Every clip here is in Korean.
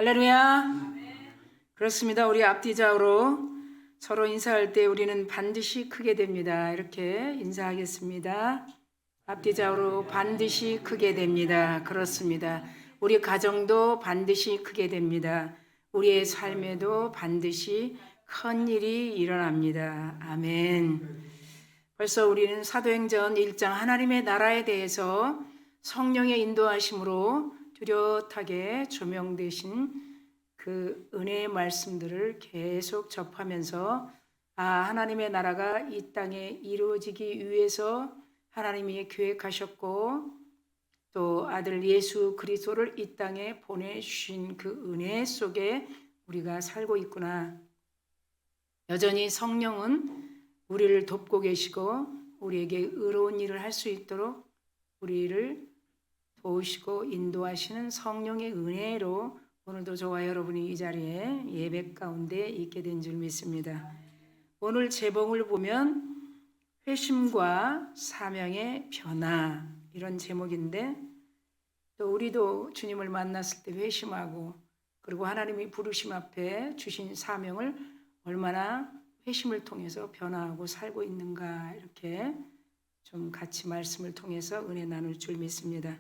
할렐루야. 그렇습니다. 우리 앞뒤좌우로 서로 인사할 때 우리는 반드시 크게 됩니다. 이렇게 인사하겠습니다. 앞뒤좌우로 반드시 크게 됩니다. 그렇습니다. 우리 가정도 반드시 크게 됩니다. 우리의 삶에도 반드시 큰 일이 일어납니다. 아멘. 벌써 우리는 사도행전 1장 하나님의 나라에 대해서 성령의 인도하심으로 뚜렷하게 조명되신 그 은혜의 말씀들을 계속 접하면서 하나님의 나라가 이 땅에 이루어지기 위해서 하나님이 계획하셨고 또 아들 예수 그리스도를 이 땅에 보내주신 그 은혜 속에 우리가 살고 있구나. 여전히 성령은 우리를 돕고 계시고 우리에게 의로운 일을 할 수 있도록 우리를 도우시고 인도하시는 성령의 은혜로 오늘도 저와 여러분이 이 자리에 예배 가운데 있게 된 줄 믿습니다. 오늘 제목을 보면 회심과 사명의 변화 이런 제목인데 또 우리도 주님을 만났을 때 회심하고 그리고 하나님이 부르심 앞에 주신 사명을 얼마나 회심을 통해서 변화하고 살고 있는가 이렇게 좀 같이 말씀을 통해서 은혜 나눌 줄 믿습니다.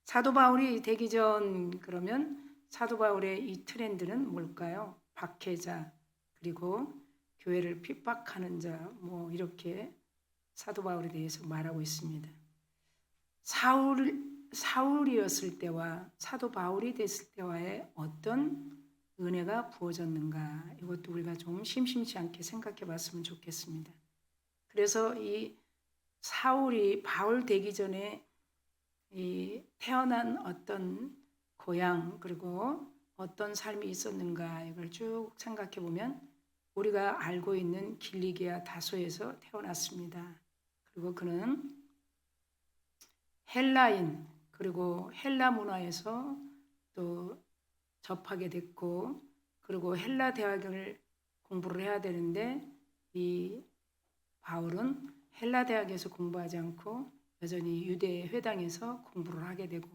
사도 바울이 되기 전 그러면 사도 바울의 이 트렌드는 뭘까요? 박해자 그리고 교회를 핍박하는 자 이렇게 사도 바울에 대해서 말하고 있습니다. 사울이었을 때와 사도 바울이 됐을 때와의 어떤 은혜가 부어졌는가 이것도 우리가 좀 심심치 않게 생각해 봤으면 좋겠습니다. 그래서 이 사울이 바울 되기 전에 이 태어난 어떤 고향 그리고 어떤 삶이 있었는가 이걸 쭉 생각해 보면 우리가 알고 있는 길리기아 다소에서 태어났습니다. 그리고 그는 헬라인 그리고 헬라 문화에서 또 접하게 됐고 그리고 헬라 대학을 공부를 해야 되는데 이 바울은 헬라 대학에서 공부하지 않고 여전히 유대 회당에서 공부를 하게 되고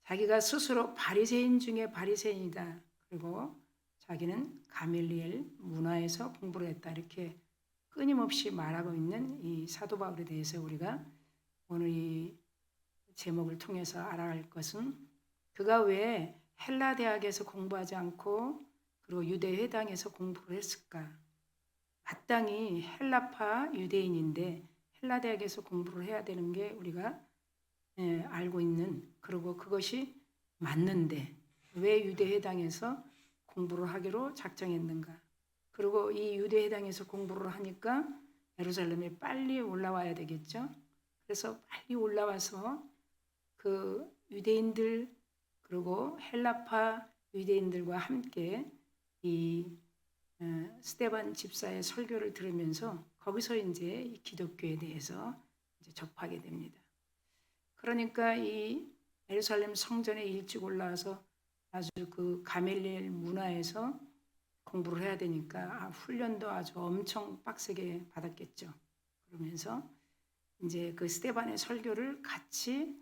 자기가 스스로 바리새인 중에 바리새인이다. 그리고 자기는 가멜리엘 문화에서 공부를 했다. 이렇게 끊임없이 말하고 있는 이 사도 바울에 대해서 우리가 오늘 이 제목을 통해서 알아갈 것은 그가 왜 헬라 대학에서 공부하지 않고 그리고 유대 회당에서 공부를 했을까? 마땅히 헬라파 유대인인데 헬라 대학에서 공부를 해야 되는 게 우리가 알고 있는 그리고 그것이 맞는데 왜 유대 회당에서 공부를 하기로 작정했는가? 그리고 이 유대 회당에서 공부를 하니까 예루살렘에 빨리 올라와야 되겠죠? 그래서 빨리 올라와서 그 유대인들 그리고 헬라파 유대인들과 함께 이 스데반 집사의 설교를 들으면서 거기서 이제 이 기독교에 대해서 이제 접하게 됩니다. 그러니까 이 예루살렘 성전에 일찍 올라와서 아주 그 가멜리엘 문화에서 공부를 해야 되니까 훈련도 아주 엄청 빡세게 받았겠죠. 그러면서 이제 그 스데반의 설교를 같이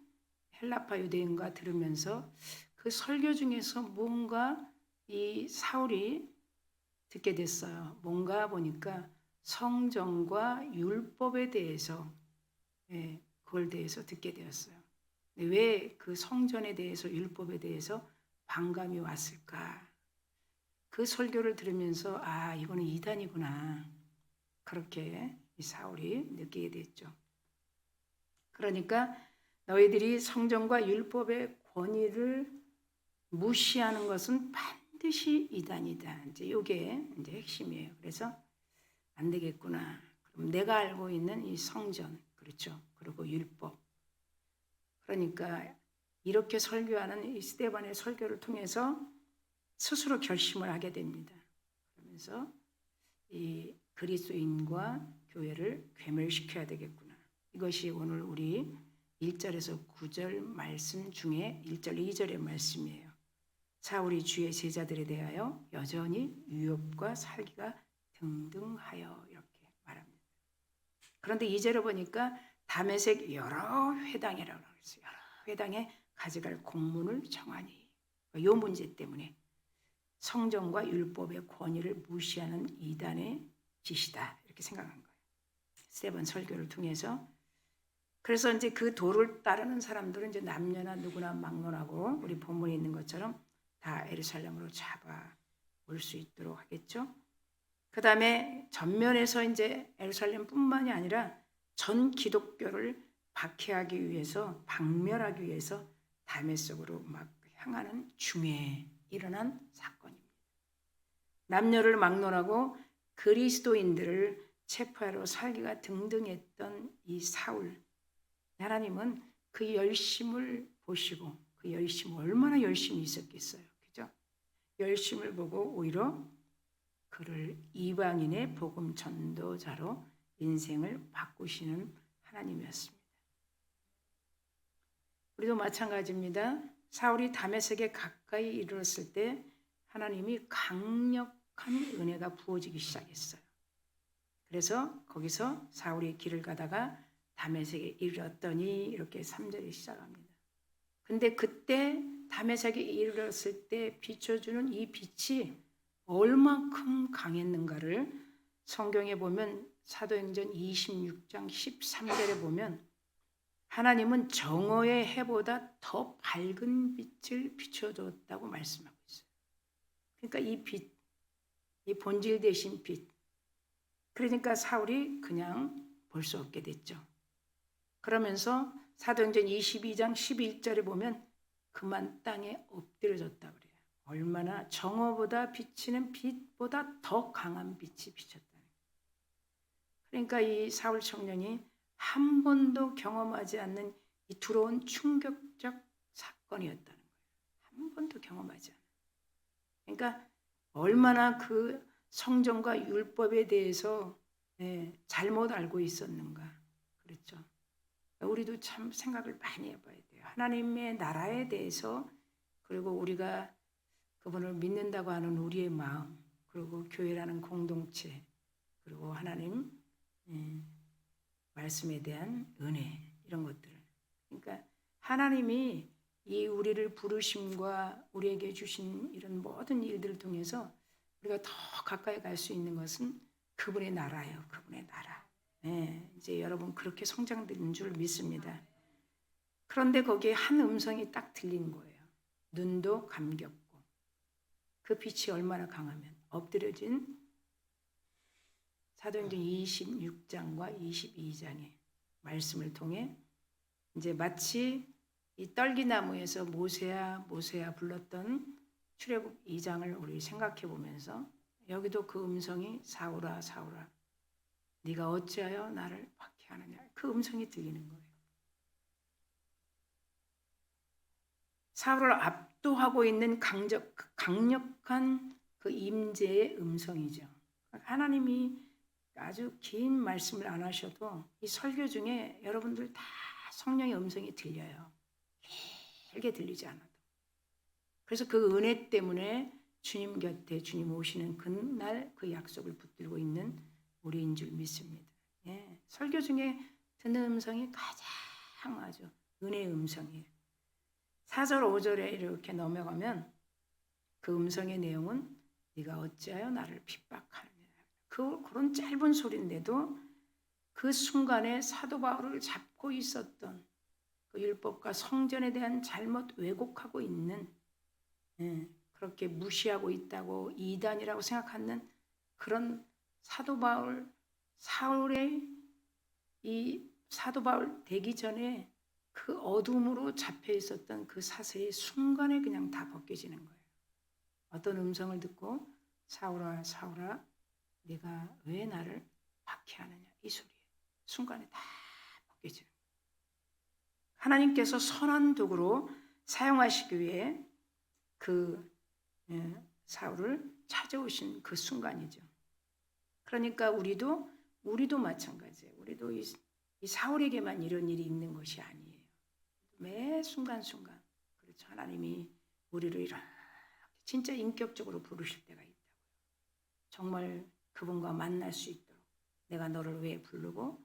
헬라파 유대인과 들으면서 그 설교 중에서 뭔가 이 사울이 듣게 됐어요. 뭔가 보니까 성전과 율법에 대해서 그걸 대해서 듣게 되었어요. 왜 그 성전에 대해서 율법에 대해서 반감이 왔을까? 그 설교를 들으면서 이거는 이단이구나. 그렇게 이 사울이 느끼게 됐죠. 그러니까 너희들이 성전과 율법의 권위를 무시하는 것은 반드시 이단이다. 이제 이게 이제 핵심이에요. 그래서 안 되겠구나. 그럼 내가 알고 있는 이 성전, 그렇죠. 그리고 율법. 그러니까 이렇게 설교하는 이 스데반의 설교를 통해서 스스로 결심을 하게 됩니다. 그러면서 이 그리스도인과 교회를 괴멸시켜야 되겠구나. 이것이 오늘 우리 1절에서 9절 말씀 중에 1절, 2절의 말씀이에요. 사울이 주의 제자들에 대하여 여전히 유업과 살기가 등등하여 이렇게 말합니다. 그런데 2절에 보니까 다메섹 여러 회당이라고 했어요. 여러 회당에 가져갈 공문을 정하니 이 문제 때문에 성전과 율법의 권위를 무시하는 이단의 짓이다 이렇게 생각한 거예요. 스테반 설교를 통해서. 그래서 이제 그 도를 따르는 사람들은 이제 남녀나 누구나 막론하고 우리 본문에 있는 것처럼 다 예루살렘으로 잡아 올 수 있도록 하겠죠. 그 다음에 전면에서 이제 예루살렘뿐만이 아니라 전 기독교를 박해하기 위해서, 박멸하기 위해서 다메섹으로 막 향하는 중에 일어난 사건입니다. 남녀를 막론하고 그리스도인들을 체포하러 살기가 등등했던 이 사울, 하나님은 그 열심을 보시고 그 열심 얼마나 열심히 있었겠어요. 그죠? 열심을 보고 오히려 그를 이방인의 복음 전도자로 인생을 바꾸시는 하나님이었습니다. 우리도 마찬가지입니다. 사울이 다메섹에 가까이 이르렀을 때 하나님이 강력한 은혜가 부어지기 시작했어요. 그래서 거기서 사울이 길을 가다가 다메섹에 이르렀더니 이렇게 3절이 시작합니다. 근데 그때 다메섹에 이르렀을 때 비춰주는 이 빛이 얼만큼 강했는가를 성경에 보면 사도행전 26장 13절에 보면 하나님은 정오의 해보다 더 밝은 빛을 비춰줬다고 말씀하고 있어요. 그러니까 이 빛, 이 본질 대신 빛. 그러니까 사울이 그냥 볼 수 없게 됐죠. 그러면서 사도행전 22장 11절에 보면 그만 땅에 엎드려졌다 그래요. 얼마나 정오보다 비치는 빛보다 더 강한 빛이 비쳤다는 거예요. 그러니까 이 사울 청년이 한 번도 경험하지 않는 이 두려운 충격적 사건이었다는 거예요. 한 번도 경험하지 않은. 그러니까 얼마나 그 성전과 율법에 대해서 잘못 알고 있었는가. 그렇죠. 우리도 참 생각을 많이 해봐야 돼요. 하나님의 나라에 대해서, 그리고 우리가 그분을 믿는다고 하는 우리의 마음, 그리고 교회라는 공동체, 그리고 하나님 말씀에 대한 은혜, 이런 것들. 그러니까 하나님이 이 우리를 부르심과 우리에게 주신 이런 모든 일들을 통해서 우리가 더 가까이 갈 수 있는 것은 그분의 나라예요. 그분의 나라. 이제 여러분 그렇게 성장된 줄 믿습니다. 그런데 거기에 한 음성이 딱 들린 거예요. 눈도 감겼고 그 빛이 얼마나 강하면 엎드려진 사도행전 26장과 22장의 말씀을 통해 이제 마치 이 떨기나무에서 모세야 모세야 불렀던 출애굽 2장을 우리 생각해 보면서 여기도 그 음성이 사울아 사울아 네가 어찌하여 나를 박해하느냐, 그 음성이 들리는 거예요. 사울을 압도하고 있는 강력한 그 임재의 음성이죠. 하나님이 아주 긴 말씀을 안 하셔도 이 설교 중에 여러분들 다 성령의 음성이 들려요. 길게 들리지 않아도. 그래서 그 은혜 때문에 주님 곁에 주님 오시는 그날 그 약속을 붙들고 있는 우리인 줄 믿습니다. 설교 중에 듣는 음성이 가장 아주 은혜의 음성이에요. 4절 5절에 이렇게 넘어가면 그 음성의 내용은 네가 어찌하여 나를 핍박하느냐. 그런 짧은 소리인데도 그 순간에 사도 바울을 잡고 있었던 그 율법과 성전에 대한 잘못 왜곡하고 있는, 그렇게 무시하고 있다고 이단이라고 생각하는 그런 사도 바울, 사울의 이 사도 바울 되기 전에 그 어둠으로 잡혀 있었던 그 사슬이 순간에 그냥 다 벗겨지는 거예요. 어떤 음성을 듣고 사울아 사울아 네가 왜 나를 박해하느냐, 이 소리에 순간에 다 벗겨지는 거예요. 하나님께서 선한 도구로 사용하시기 위해 그 사울을 찾아오신 그 순간이죠. 그러니까 우리도 마찬가지예요. 우리도 이 사울에게만 이런 일이 있는 것이 아니에요. 매 순간순간, 그렇죠. 하나님이 우리를 이렇게 진짜 인격적으로 부르실 때가 있다고요. 정말 그분과 만날 수 있도록 내가 너를 왜 부르고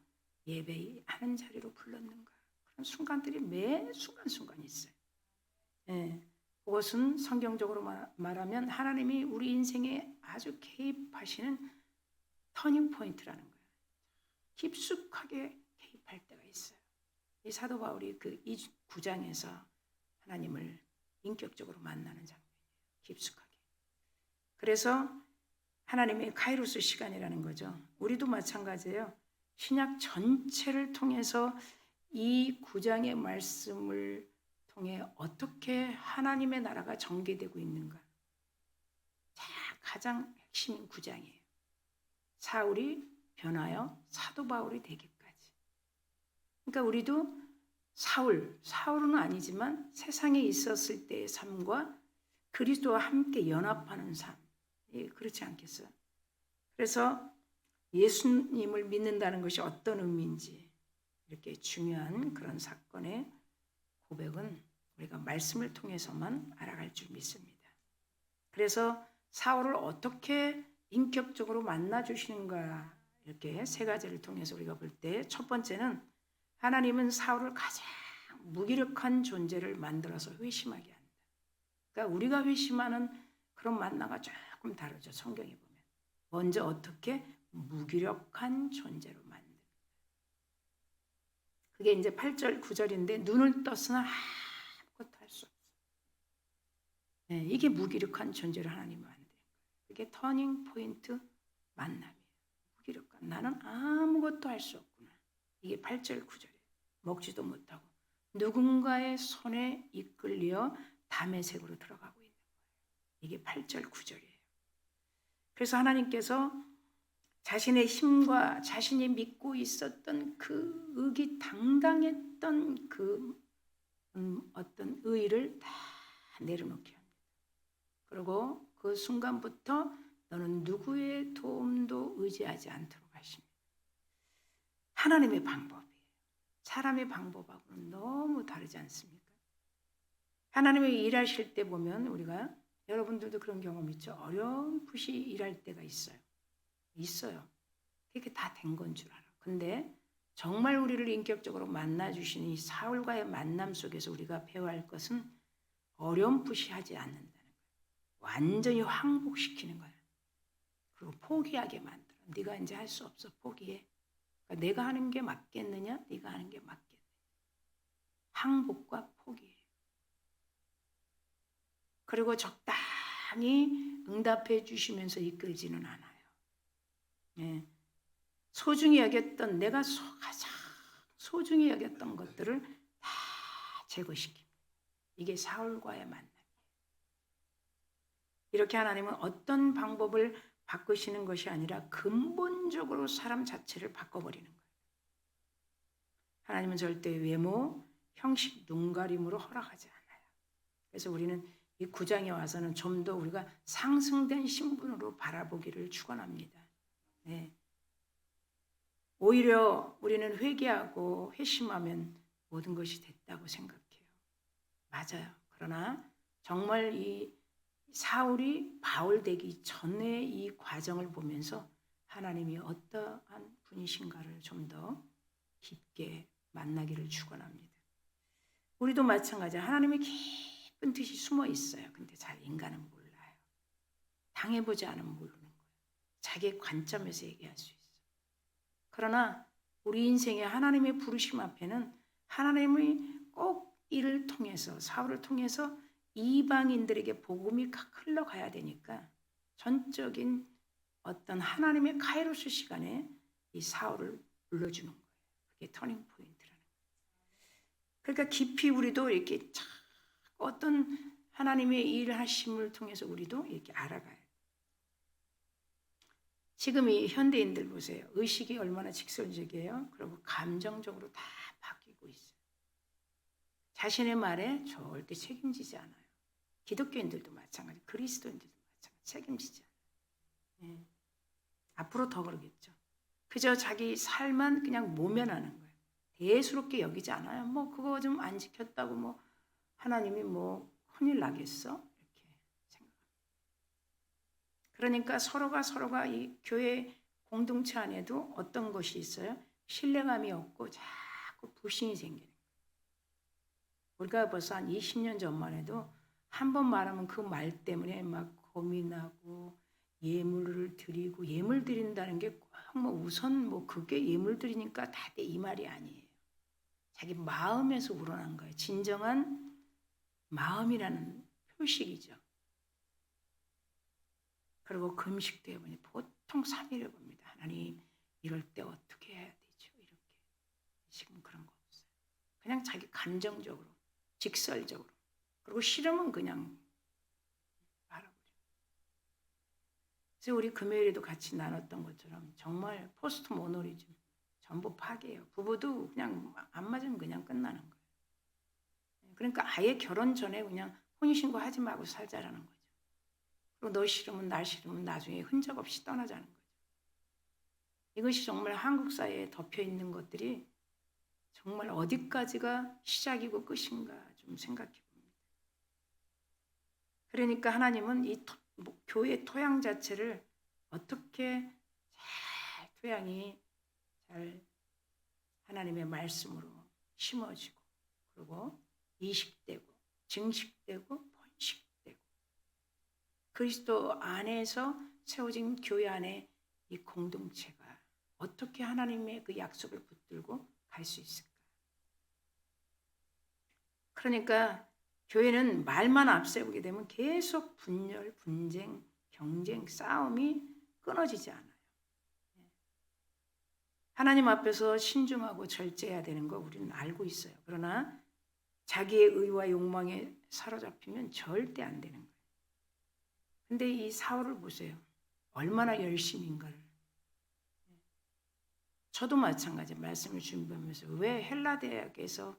예배하는 자리로 불렀는가, 그런 순간들이 매 순간순간 있어요. 그것은 성경적으로 말하면 하나님이 우리 인생에 아주 개입하시는 터닝 포인트라는 거예요. 깊숙하게 개입할 때가 있어요. 이 사도 바울이 그 9장에서 하나님을 인격적으로 만나는 장면이에요. 깊숙하게. 그래서 하나님의 카이로스 시간이라는 거죠. 우리도 마찬가지예요. 신약 전체를 통해서 이 9장의 말씀을 통해 어떻게 하나님의 나라가 전개되고 있는가. 가장 핵심인 9장이에요. 사울이 변하여 사도 바울이 되기까지. 그러니까 우리도 사울은 아니지만 세상에 있었을 때의 삶과 그리스도와 함께 연합하는 삶. 그렇지 않겠어요? 그래서 예수님을 믿는다는 것이 어떤 의미인지 이렇게 중요한 그런 사건의 고백은 우리가 말씀을 통해서만 알아갈 줄 믿습니다. 그래서 사울을 어떻게 인격적으로 만나주시는가 이렇게 세 가지를 통해서 우리가 볼 때 첫 번째는 하나님은 사울을 가장 무기력한 존재를 만들어서 회심하게 한다. 그러니까 우리가 회심하는 그런 만나가 조금 다르죠. 성경에 보면. 먼저 어떻게 무기력한 존재로 만든다. 그게 이제 8절 9절인데 눈을 떴으나 아무것도 할 수 없어. 네, 이게 무기력한 존재를 하나님이 만드는 거예요. 그게 터닝 포인트 만남이에요. 무기력한 나는 아무것도 할 수 없구나. 이게 8절 9절이에요. 먹지도 못하고 누군가의 손에 이끌려 다메섹으로 들어가고 있는 거예요. 이게 8절 9절이에요. 그래서 하나님께서 자신의 힘과 자신이 믿고 있었던 그 의기당당했던 그 어떤 의의를 다 내려놓게 합니다. 그리고 그 순간부터 너는 누구의 도움도 의지하지 않도록 하십니다. 하나님의 방법이에요. 사람의 방법하고는 너무 다르지 않습니까? 하나님이 일하실 때 보면 우리가 여러분들도 그런 경험 있죠? 어렴풋이 일할 때가 있어요. 그게 다 된 건 줄 알아. 근데 정말 우리를 인격적으로 만나주시는 이 사울과의 만남 속에서 우리가 배워야 할 것은 어렴풋이 하지 않는다는 거예요. 완전히 항복시키는 거예요. 그리고 포기하게 만들어. 네가 이제 할 수 없어. 포기해. 그러니까 내가 하는 게 맞겠느냐? 네가 하는 게 맞겠느냐. 항복과 포기예요. 그리고 적당히 응답해 주시면서 이끌지는 않아요. 예. 소중히 여겼던 내가 가장 소중히 여겼던 것들을 다 제거시킵니다. 이게 사울과의 만남이에요. 이렇게 하나님은 어떤 방법을 바꾸시는 것이 아니라 근본적으로 사람 자체를 바꿔버리는 거예요. 하나님은 절대 외모, 형식, 눈가림으로 허락하지 않아요. 그래서 우리는 이 9장에 와서는 좀 더 우리가 상승된 신분으로 바라보기를 축원합니다. 네. 오히려 우리는 회개하고 회심하면 모든 것이 됐다고 생각해요. 맞아요. 그러나 정말 이 사울이 바울 되기 전에 이 과정을 보면서 하나님이 어떠한 분이신가를 좀 더 깊게 만나기를 축원합니다. 우리도 마찬가지야. 하나님의 깊은 뜻이 숨어 있어요. 근데 잘 인간은 몰라요. 당해보지 않으면 모르는 거예요. 자기의 관점에서 얘기할 수 있어요. 그러나 우리 인생의 하나님의 부르심 앞에는 하나님의 꼭 이를 통해서 사울을 통해서 이방인들에게 복음이 흘러가야 되니까 전적인 어떤 하나님의 카이로스 시간에 이 사울을 불러주는 거예요. 그게 터닝 포인트라는 거예요. 그러니까 깊이 우리도 이렇게 어떤 하나님의 일하심을 통해서 우리도 이렇게 알아가요. 지금 이 현대인들 보세요. 의식이 얼마나 직설적이에요. 그리고 감정적으로 다 바뀌고 있어요. 자신의 말에 절대 책임지지 않아요. 기독교인들도 마찬가지, 그리스도인들도 마찬가지, 책임지지 않아요. 네. 앞으로 더 그러겠죠. 그저 자기 살만 그냥 모면하는 거예요. 대수롭게 여기지 않아요. 뭐 그거 좀 안 지켰다고 뭐 하나님이 뭐 큰일 나겠어? 이렇게 생각합니다. 그러니까 서로가 이 교회 공동체 안에도 어떤 것이 있어요? 신뢰감이 없고 자꾸 불신이 생기는 거예요. 우리가 벌써 한 20년 전만 해도 한 번 말하면 그 말 때문에 막 겁이 나고 예물을 드리고, 예물 드린다는 게 꼭 뭐 우선 뭐 그게 예물 드리니까 다 돼 이 말이 아니에요. 자기 마음에서 우러난 거예요. 진정한 마음이라는 표식이죠. 그리고 금식도 해보니 보통 3일을 봅니다. 하나님 이럴 때 어떻게 해야 되죠? 이렇게. 지금 그런 거 없어요. 그냥 자기 감정적으로, 직설적으로. 그리고 싫으면 그냥 말아버려요. 그래서 우리 금요일에도 같이 나눴던 것처럼 정말 포스트 모노리즘 전부 파괴예요. 부부도 그냥 안 맞으면 그냥 끝나는 거예요. 그러니까 아예 결혼 전에 그냥 혼인신고 하지 말고 살자라는 거죠. 그리고 너 싫으면 나 싫으면 나중에 흔적 없이 떠나자는 거죠. 이것이 정말 한국 사회에 덮여 있는 것들이 정말 어디까지가 시작이고 끝인가 좀 생각해 봅니다. 그러니까 하나님은 이 교회 토양 자체를 어떻게 잘 토양이 잘 하나님의 말씀으로 심어지고, 그리고 이식되고 증식되고 번식되고 그리스도 안에서 세워진 교회 안에 이 공동체가 어떻게 하나님의 그 약속을 붙들고 갈 수 있을까? 그러니까 교회는 말만 앞세우게 되면 계속 분열, 분쟁, 경쟁, 싸움이 끊어지지 않아요. 하나님 앞에서 신중하고 절제해야 되는 거 우리는 알고 있어요. 그러나 자기의 의와 욕망에 사로잡히면 절대 안 되는 거예요. 근데 이 사울을 보세요. 얼마나 열심인가를. 저도 마찬가지 말씀을 준비하면서 왜 헬라 대학에서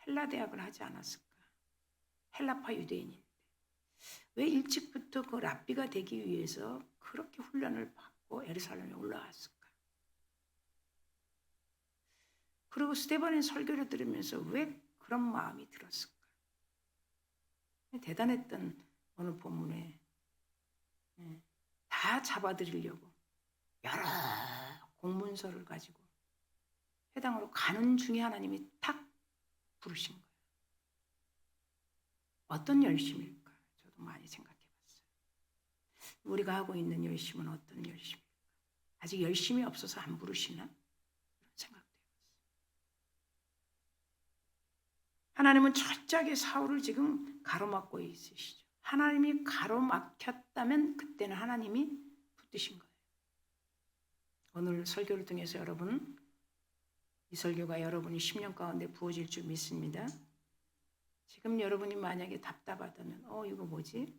헬라 대학을 하지 않았을까? 헬라파 유대인인데 왜 일찍부터 그 랍비가 되기 위해서 그렇게 훈련을 받고 예루살렘에 올라왔을까? 그리고 스데반의 설교를 들으면서 왜 그런 마음이 들었을까? 대단했던 오늘 본문에 다 잡아들이려고 여러 공문서를 가지고 회당으로 가는 중에 하나님이 탁 부르신 거예요. 어떤 열심일까? 저도 많이 생각해 봤어요. 우리가 하고 있는 열심은 어떤 열심일까? 아직 열심이 없어서 안 부르시나? 이런 생각도 해봤어요. 하나님은 철저하게 사울을 지금 가로막고 있으시죠. 하나님이 가로막혔다면 그때는 하나님이 붙드신 거예요. 오늘 설교를 통해서 여러분, 이 설교가 여러분이 10년 가운데 부어질 줄 믿습니다. 지금 여러분이 만약에 답답하다면 이거 뭐지?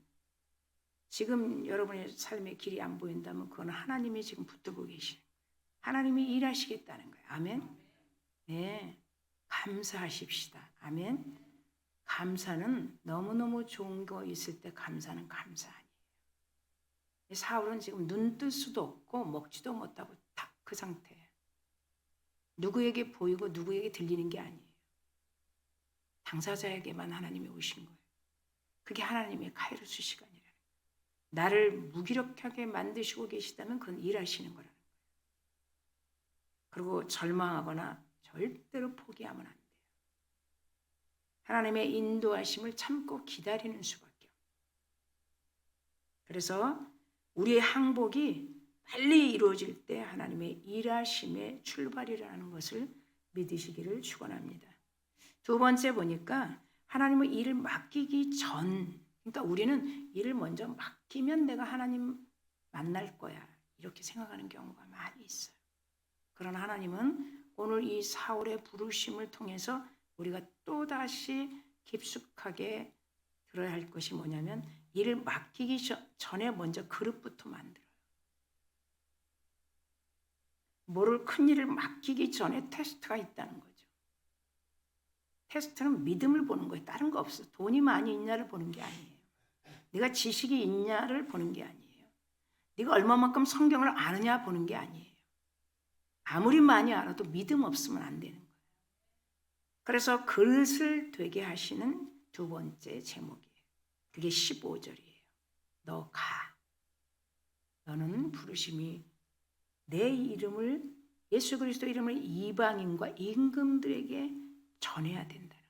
지금 여러분의 삶의 길이 안 보인다면 그건 하나님이 지금 붙들고 계시는 거예요. 하나님이 일하시겠다는 거예요. 아멘? 네, 감사하십시다. 아멘? 감사는 너무너무 좋은 거 있을 때 감사는 감사 아니에요. 사울은 지금 눈 뜰 수도 없고 먹지도 못하고 딱 그 상태예요. 누구에게 보이고 누구에게 들리는 게 아니에요. 당사자에게만 하나님이 오신 거예요. 그게 하나님의 카이로스 시간이라는 거예요. 나를 무기력하게 만드시고 계시다면 그건 일하시는 거라는 거예요. 그리고 절망하거나 절대로 포기하면 안 돼요. 하나님의 인도하심을 참고 기다리는 수밖에 없어요. 그래서 우리의 항복이 빨리 이루어질 때 하나님의 일하심의 출발이라는 것을 믿으시기를 축원합니다. 두 번째 보니까 하나님의 일을 맡기기 전, 그러니까 우리는 일을 먼저 맡기면 내가 하나님 만날 거야 이렇게 생각하는 경우가 많이 있어요. 그러나 하나님은 오늘 이 사울의 부르심을 통해서 우리가 또다시 깊숙하게 들어야 할 것이 뭐냐면 일을 맡기기 전에 먼저 그릇부터 만들어요. 뭐를 큰 일을 맡기기 전에 테스트가 있다는 거죠. 테스트는 믿음을 보는 거예요. 다른 거 없어. 돈이 많이 있냐를 보는 게 아니에요. 네가 지식이 있냐를 보는 게 아니에요. 네가 얼마만큼 성경을 아느냐 보는 게 아니에요. 아무리 많이 알아도 믿음 없으면 안 되는 거예요. 그래서 그릇을 되게 하시는 두 번째 제목이에요. 그게 15절이에요. 너 가. 너는 부르심이 내 이름을, 예수 그리스도 이름을 이방인과 임금들에게 전해야 된다는 거예요.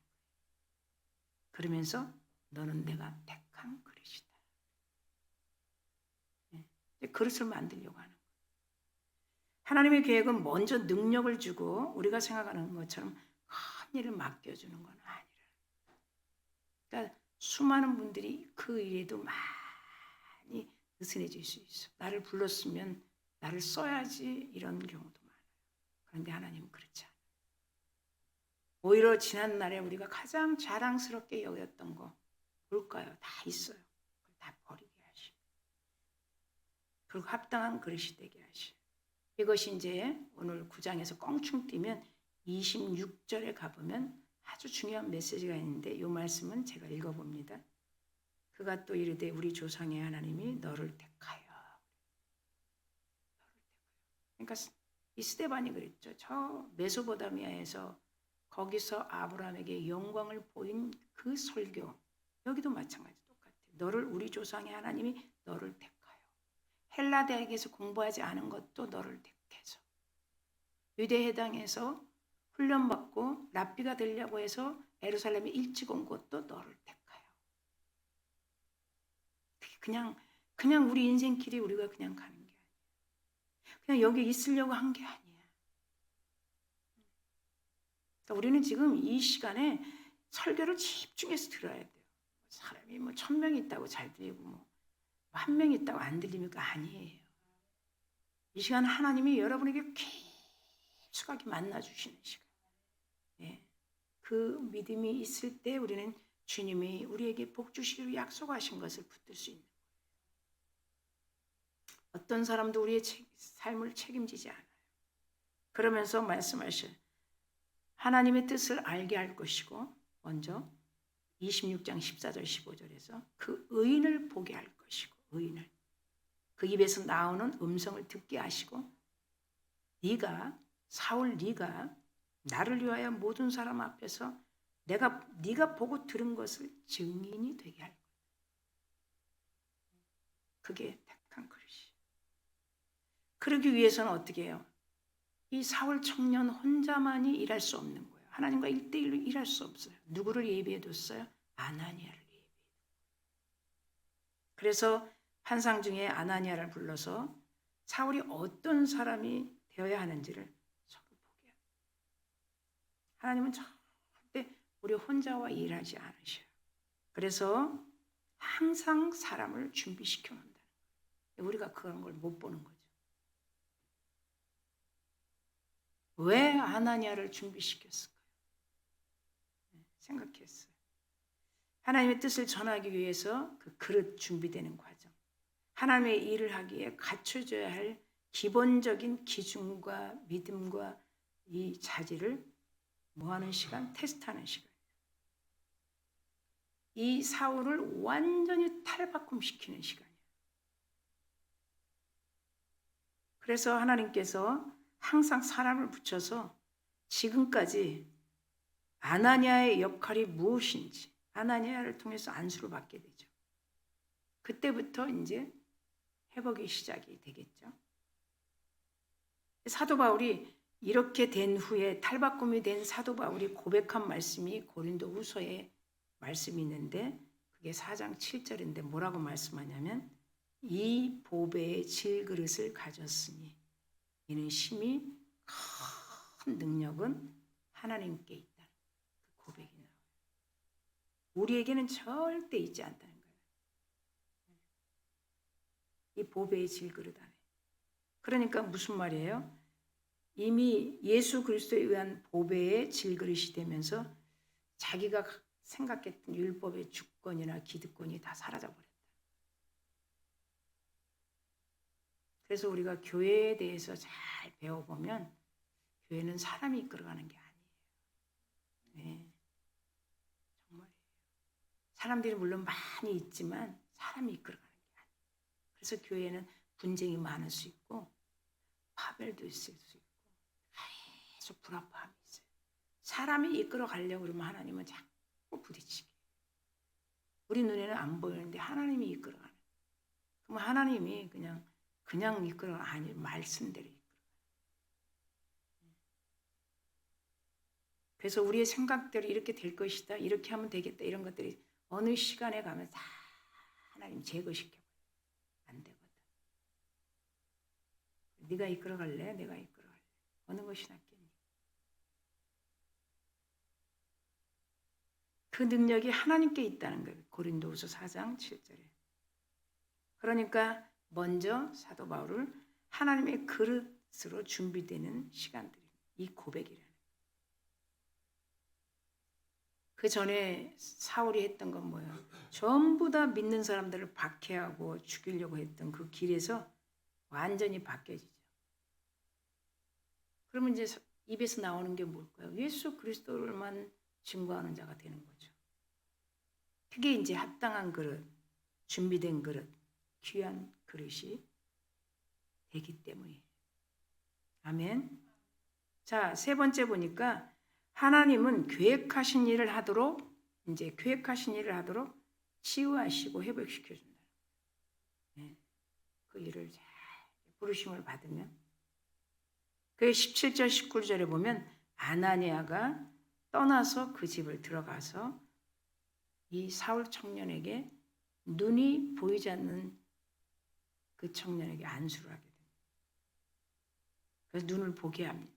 그러면서 너는 내가 택한 그릇을 만들려고 하는 거예요. 하나님의 계획은 먼저 능력을 주고 우리가 생각하는 것처럼 큰 일을 맡겨주는 건 아니라. 그러니까 수많은 분들이 그 일에도 많이 느슨해질 수 있어. 나를 불렀으면 나를 써야지 이런 경우도 많아요. 그런데 하나님은 그렇지 않아요. 오히려 지난날에 우리가 가장 자랑스럽게 여겼던 거 뭘까요? 다 있어요. 그걸 다 버리게 하시고 그리고 합당한 그릇이 되게 하시고 이것이 이제 오늘 9장에서 껑충 뛰면 26절에 가보면 아주 중요한 메시지가 있는데 이 말씀은 제가 읽어봅니다. 그가 또 이르되 우리 조상의 하나님이 너를 택하여. 그러니까 이 스데반이 그랬죠. 저 메소포타미아에서 거기서 아브라함에게 영광을 보인 그 설교 여기도 마찬가지 똑같아요. 너를 우리 조상의 하나님이 너를 택하여. 헬라 대학에서 공부하지 않은 것도 너를 택해서 유대 해당에서 훈련받고 랍비가 되려고 해서 예루살렘에 일찍 온 것도 너를 택하여. 그냥 우리 인생길이 우리가 그냥 가는 게 아니야. 그냥 여기 있으려고 한 게 아니야. 그러니까 우리는 지금 이 시간에 설교를 집중해서 들어야 돼요. 사람이 뭐 1000명 있다고 잘 들리고 뭐 1000명 있다고 안 들립니까? 아니에요. 이 시간 하나님이 여러분에게 깊숙하게 만나주시는 시간. 예. 그 믿음이 있을 때 우리는 주님이 우리에게 복 주시기로 약속하신 것을 붙들 수 있는 거예요. 어떤 사람도 우리의 삶을 책임지지 않아요. 그러면서 말씀하셔요. 하나님의 뜻을 알게 할 것이고 먼저 26장 14절 15절에서 그 의인을 보게 할 것이고 의인을 그 입에서 나오는 음성을 듣게 하시고 네가 사울 네가 나를 위하여 모든 사람 앞에서 네가 보고 들은 것을 증인이 되게 할 거야. 그게 택한 그릇이. 그러기 위해서는 어떻게 해요? 이 사울 청년 혼자만이 일할 수 없는 거예요. 하나님과 1대1로 일할 수 없어요. 누구를 예비해 뒀어요? 아나니아를 예비해 뒀어요. 그래서 환상 중에 아나니아를 불러서 사울이 어떤 사람이 되어야 하는지를 서로 보게 해요. 하나님은 절대 우리 혼자와 일하지 않으셔요. 그래서 항상 사람을 준비시켜 놓는다는 거예요. 우리가 그런 걸 못 보는 거죠. 왜 아나니아를 준비시켰을까요? 생각했어요. 하나님의 뜻을 전하기 위해서 그 그릇 준비되는 과정. 하나님의 일을 하기에 갖춰져야 할 기본적인 기준과 믿음과 이 자질을 뭐하는 시간? 테스트하는 시간. 이 사울을 완전히 탈바꿈시키는 시간이에요. 그래서 하나님께서 항상 사람을 붙여서 지금까지 아나니아의 역할이 무엇인지 아나니아를 통해서 안수를 받게 되죠. 그때부터 이제 회복의 시작이 되겠죠. 사도 바울이 이렇게 된 후에 탈바꿈이 된 사도 바울이 고백한 말씀이 고린도 후서에 말씀이 있는데 그게 4장 7절인데 뭐라고 말씀하냐면 이 보배의 질그릇을 가졌으니 이는 심히 큰 능력은 하나님께 있다. 그 고백이 나와요. 우리에게는 절대 있지 않다는 거예요. 이 보배의 질그릇 안에. 그러니까 무슨 말이에요? 이미 예수 그리스도에 의한 보배의 질그릇이 되면서 자기가 생각했던 율법의 주권이나 기득권이 다 사라져버렸다. 그래서 우리가 교회에 대해서 잘 배워보면 교회는 사람이 이끌어가는 게 아니에요. 네, 정말이에요. 사람들이 물론 많이 있지만 사람이 이끌어가는 게 아니에요. 그래서 교회는 분쟁이 많을 수 있고 파멸도 있을 수 있고 계속 불합함이 있어요. 사람이 이끌어가려고 그러면 하나님은 자꾸 부딪히게. 우리 눈에는 안 보이는데 하나님이 이끌어가는. 그럼 하나님이 그냥 이끌어 아니 말씀대로 이끌어. 그래서 우리의 생각대로 이렇게 될 것이다, 이렇게 하면 되겠다 이런 것들이 어느 시간에 가면 다 하나님 제거시켜 안 되거든. 네가 이끌어갈래? 내가 이끌어갈래? 어느 것이 낫겠니? 그 능력이 하나님께 있다는 거예요. 고린도후서 4장 7절에. 그러니까 먼저 사도 바울을 하나님의 그릇으로 준비되는 시간들이 이 고백이라는. 그 전에 사울이 했던 건 뭐예요? 전부 다 믿는 사람들을 박해하고 죽이려고 했던 그 길에서 완전히 바뀌어지죠. 그러면 이제 입에서 나오는 게 뭘까요? 예수 그리스도를만 증거하는 자가 되는 거죠. 그게 이제 합당한 그릇, 준비된 그릇, 귀한 그릇이 되기 때문이에요. 아멘. 자, 세 번째 보니까 하나님은 계획하신 일을 하도록 치유하시고 회복시켜 준다. 네. 그 일을 잘 부르심을 받으면 그 17절 19절에 보면 아나니아가 떠나서 그 집을 들어가서 이 사울 청년에게 눈이 보이지 않는 그 청년에게 안수를 하게 됩니다. 그래서 눈을 보게 합니다.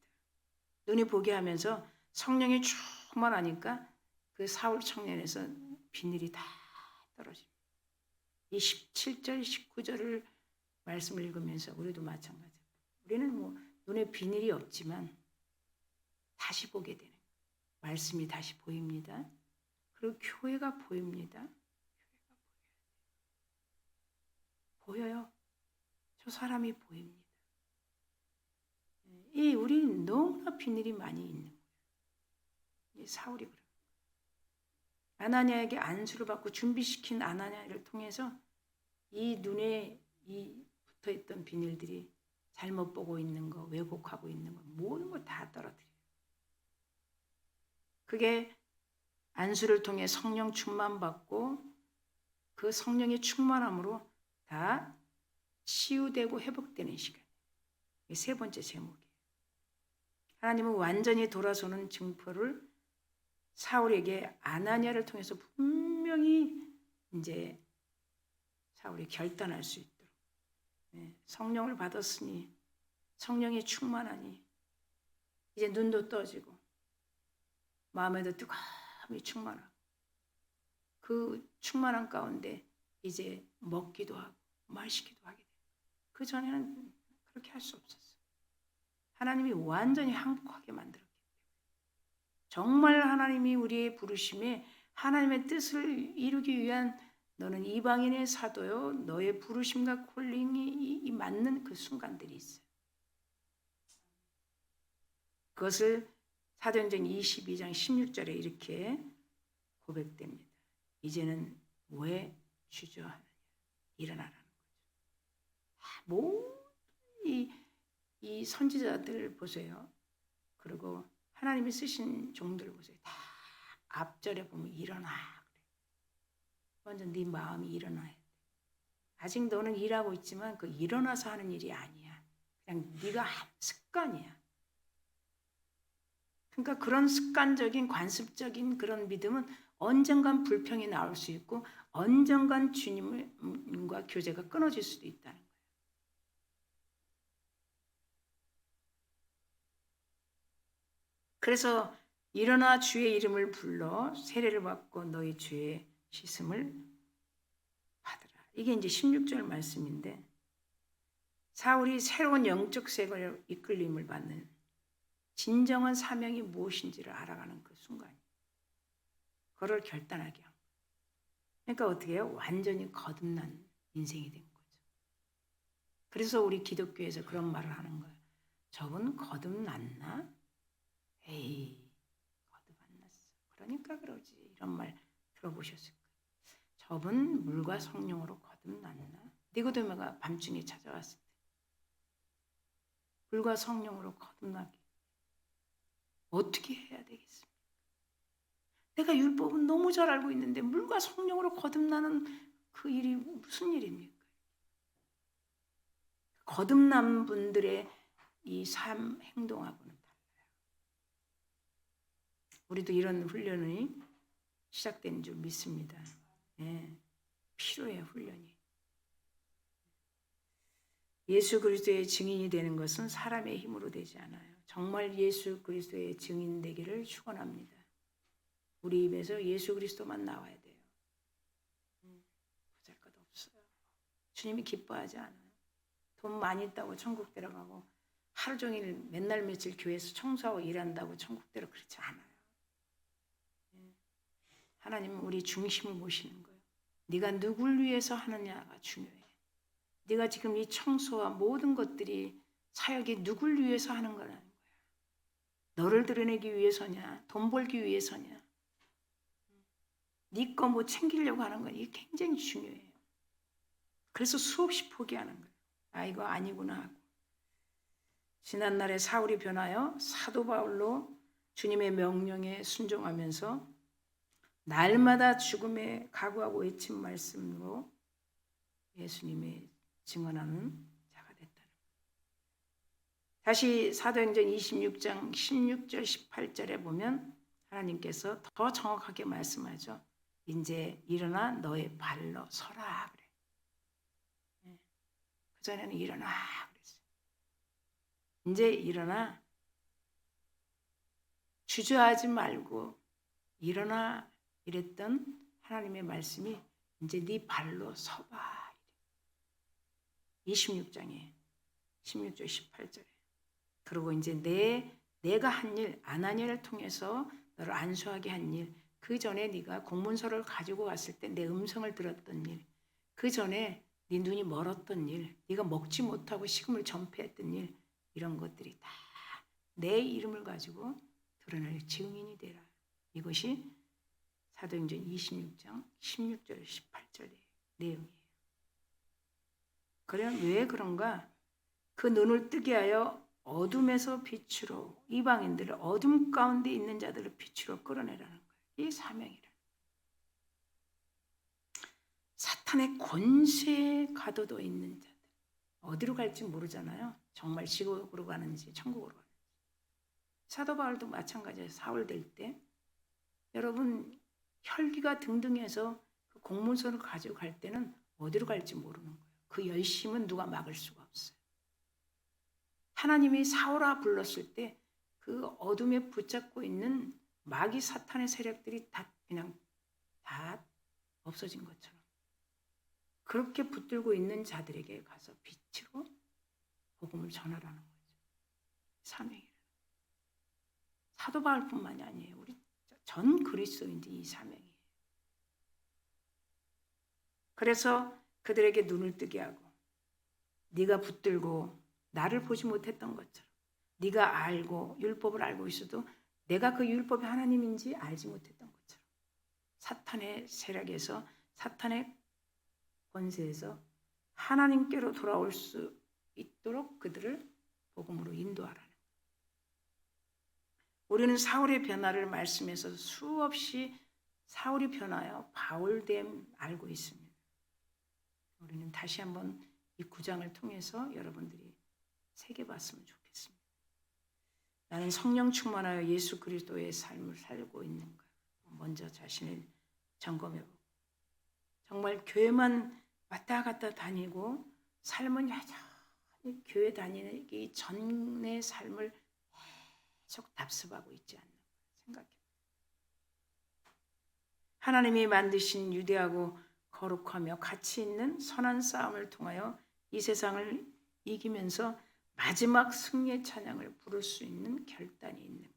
눈이 보게 하면서 성령이 충만하니까 그 사울 청년에서 비늘이 다 떨어집니다. 이 17절 19절을 말씀을 읽으면서 우리도 마찬가지입니다. 우리는 뭐 눈에 비늘이 없지만 다시 보게 되는 거예요. 말씀이 다시 보입니다. 그리고 교회가 보입니다. 보여요. 저 사람이 보입니다. 우리는 너무나 비늘이 많이 있는 거예요. 이 사울이 그래요. 아나니아에게 안수를 받고 준비시킨 아나니아를 통해서 이 눈에 이 붙어있던 비늘들이 잘못 보고 있는 거, 왜곡하고 있는 거, 모든 걸 다 떨어뜨려요. 그게 안수를 통해 성령 충만 받고 그 성령의 충만함으로 다 치유되고 회복되는 시간. 이게 세 번째 제목이에요. 하나님은 완전히 돌아서는 증표를 사울에게 아나니아를 통해서 분명히 이제 사울이 결단할 수 있도록 성령을 받았으니 성령이 충만하니 이제 눈도 떠지고 마음에도 뜨거움이 충만하고 그 충만한 가운데 이제 먹기도 하고 마시기도 하게 돼요. 그 전에는 그렇게 할 수 없었어요. 하나님이 완전히 항복하게 만들었기 때문에 정말 하나님이 우리의 부르심에 하나님의 뜻을 이루기 위한 너는 이방인의 사도요 너의 부르심과 콜링이 맞는 그 순간들이 있어요. 그것을 사도행전 22장 16절에 이렇게 고백됩니다. 이제는 왜 주저하느냐 일어나라는 거죠. 모든 이 선지자들 보세요. 그리고 하나님이 쓰신 종들 보세요. 다 앞절에 보면 일어나 그래. 먼저 네 마음이 일어나야 돼. 아직 너는 일하고 있지만 그 일어나서 하는 일이 아니야. 그냥 네가 한 습관이야. 그러니까 그런 습관적인 관습적인 그런 믿음은 언젠간 불평이 나올 수 있고 언젠간 주님과 교제가 끊어질 수도 있다는 거예요. 그래서 일어나 주의 이름을 불러 세례를 받고 너희 죄의 씻음을 받으라. 이게 이제 16절 말씀인데 사울이 새로운 영적 세계를 이끌림을 받는 진정한 사명이 무엇인지를 알아가는 그 순간이에요. 그걸 결단하게 한 거예요. 그러니까 어떻게 해요? 완전히 거듭난 인생이 된 거죠. 그래서 우리 기독교에서 그런 말을 하는 거예요. 저분 거듭났나? 에이, 거듭 안 났어. 그러니까 그러지. 이런 말 들어보셨을 거예요. 저분 물과 성령으로 거듭났나? 니고데모가 밤중에 찾아왔을 때 물과 성령으로 거듭나게 어떻게 해야 되겠습니까? 내가 율법은 너무 잘 알고 있는데 물과 성령으로 거듭나는 그 일이 무슨 일입니까? 거듭난 분들의 이 삶 행동하고는 달라요. 우리도 이런 훈련이 시작된 줄 믿습니다. 네, 필요해요, 훈련이. 예수 그리스도의 증인이 되는 것은 사람의 힘으로 되지 않아요. 정말 예수 그리스도의 증인 되기를 축원합니다. 우리 입에서 예수 그리스도만 나와야 돼요. 보잘것없어요. 주님이 기뻐하지 않아요. 돈 많이 있다고 천국 들어가고 하루 종일 맨날 며칠 교회에서 청소하고 일한다고 천국 들어 그렇지 않아요. 하나님은 우리 중심을 보시는 거예요. 네가 누굴 위해서 하느냐가 중요해. 네가 지금 이 청소와 모든 것들이 사역이 누굴 위해서 하는 거라는 거야. 너를 드러내기 위해서냐, 돈 벌기 위해서냐, 네 거 뭐 챙기려고 하는 건 이게 굉장히 중요해요. 그래서 수없이 포기하는 거예요. 아, 이거 아니구나 하고. 지난날에 사울이 변하여 사도 바울로 주님의 명령에 순종하면서 날마다 죽음에 각오하고 외친 말씀으로 예수님의 증언하는 자가 됐다는 거예요. 다시 사도행전 26장 16절 18절에 보면 하나님께서 더 정확하게 말씀하죠. 이제 일어나 너의 발로 서라 그래. 그전에는 일어나 그랬어요. 이제 일어나 주저하지 말고 일어나 이랬던 하나님의 말씀이 이제 네 발로 서봐. 26장에 16절 18절에 그리고 이제 내가 한 일 아나니아를 통해서 너를 안수하게 한 일, 그 전에 네가 공문서를 가지고 갔을 때 내 음성을 들었던 일, 그 전에 네 눈이 멀었던 일, 네가 먹지 못하고 식음을 전폐했던 일, 이런 것들이 다 내 이름을 가지고 드러낼 증인이 되라. 이것이 사도행전 26장 16절 18절의 내용이에요. 그럼 왜 그런가? 그 눈을 뜨게 하여 어둠에서 빛으로 이방인들을 어둠 가운데 있는 자들을 빛으로 끌어내라는 거예요. 이 사명이라. 사탄의 권세에 가둬져 있는 자들. 어디로 갈지 모르잖아요. 정말 지옥으로 가는지 천국으로 가는지. 사도 바울도 마찬가지예요. 사울 될 때. 여러분 혈기가 등등해서 그 공문서를 가지고 갈 때는 어디로 갈지 모르는 거예요. 그 열심은 누가 막을 수가 없어요. 하나님이 사울아 불렀을 때 그 어둠에 붙잡고 있는 마귀 사탄의 세력들이 다 그냥 다 없어진 것처럼 그렇게 붙들고 있는 자들에게 가서 빛으로 복음을 전하라는 거죠. 사명이라. 사도 바울뿐만이 아니에요. 우리 전 그리스도인들이 이 사명이에요. 그래서 그들에게 눈을 뜨게 하고 네가 붙들고 나를 보지 못했던 것처럼 네가 알고 율법을 알고 있어도 내가 그 율법이 하나님인지 알지 못했던 것처럼 사탄의 세력에서 사탄의 권세에서 하나님께로 돌아올 수 있도록 그들을 복음으로 인도하라는 거예요. 우리는 사울의 변화를 말씀에서 수없이 사울이 변하여 바울됨 알고 있습니다. 우리는 다시 한번 이 9장을 통해서 여러분들이 새겨봤으면 좋겠습니다. 나는 성령 충만하여 예수 그리스도의 삶을 살고 있는가? 먼저 자신을 점검해보고 정말 교회만 왔다 갔다 다니고 삶은 여전히 교회 다니기 전의 삶을 계속 답습하고 있지 않나 생각해요. 하나님이 만드신 유대하고 거룩하며 가치 있는 선한 싸움을 통하여 이 세상을 이기면서 마지막 승리의 찬양을 부를 수 있는 결단이 있는가?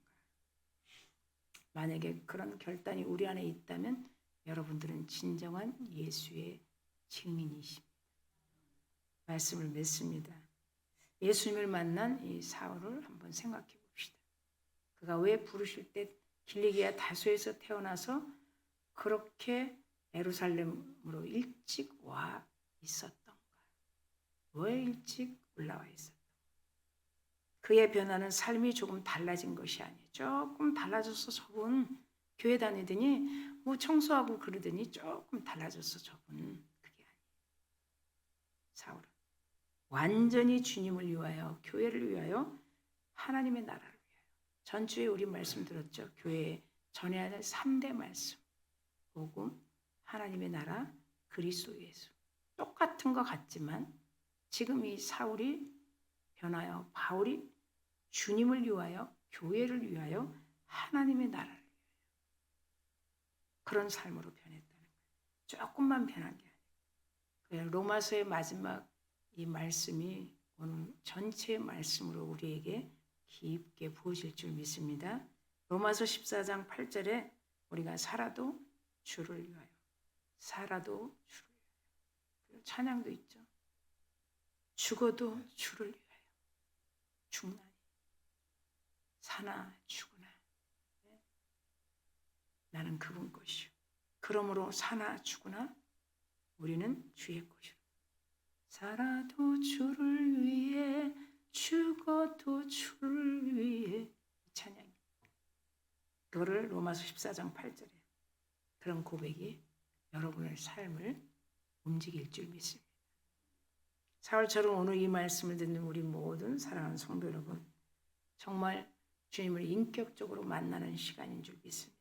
만약에 그런 결단이 우리 안에 있다면 여러분들은 진정한 예수의 증인이십니다. 말씀을 맺습니다. 예수님을 만난 이 사울을 한번 생각해 봅시다. 그가 왜 부르실 때 길리기아 다소에서 태어나서 그렇게 예루살렘으로 일찍 와 있었던가? 왜 일찍 올라와 있었던가? 그의 변화는 삶이 조금 달라진 것이 아니에요. 조금 달라져서 저분 교회 다니더니 뭐 청소하고 그러더니 조금 달라져서 저분 그게 아니에요. 사울은 완전히 주님을 위하여 교회를 위하여 하나님의 나라를 위하여 전주에 우리 말씀 들었죠. 교회에 전해야 할 3대 말씀 복음, 하나님의 나라, 그리스도 예수 똑같은 것 같지만 지금 이 사울이 변하여 바울이 주님을 위하여 교회를 위하여 하나님의 나라를 위하여 그런 삶으로 변했다는 거예요. 조금만 변한 게 아니에요. 로마서의 마지막 이 말씀이 오늘 전체의 말씀으로 우리에게 깊게 부어질 줄 믿습니다. 로마서 14장 8절에 우리가 살아도 주를 위하여 살아도 주를 위하여 찬양도 있죠. 죽어도 주를 위하여 죽나니 사나 죽으나 나는 그분 것이요 그러므로 사나 죽으나 우리는 주의 것이요 살아도 주를 위해 죽어도 주를 위해 찬양이 그거를 로마서 14장 8절에 그런 고백이 여러분의 삶을 움직일 줄 믿습니다. 사울처럼 오늘 이 말씀을 듣는 우리 모든 사랑하는 성도 여러분 정말 주님을 인격적으로 만나는 시간인 줄 믿습니다.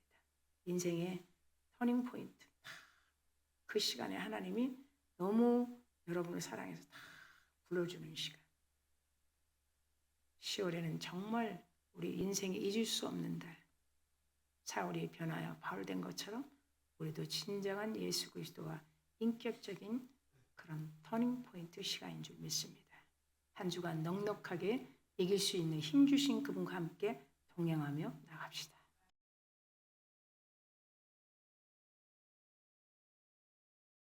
인생의 터닝포인트 그 시간에 하나님이 너무 여러분을 사랑해서 다 불러주는 시간 10월에는 정말 우리 인생에 잊을 수 없는 달 사울이 변하여 바울된 것처럼 우리도 진정한 예수 그리스도와 인격적인 그런 터닝포인트 시간인 줄 믿습니다. 한 주간 넉넉하게 이길 수 있는 힘주신 그분과 함께 동행하며 나갑시다.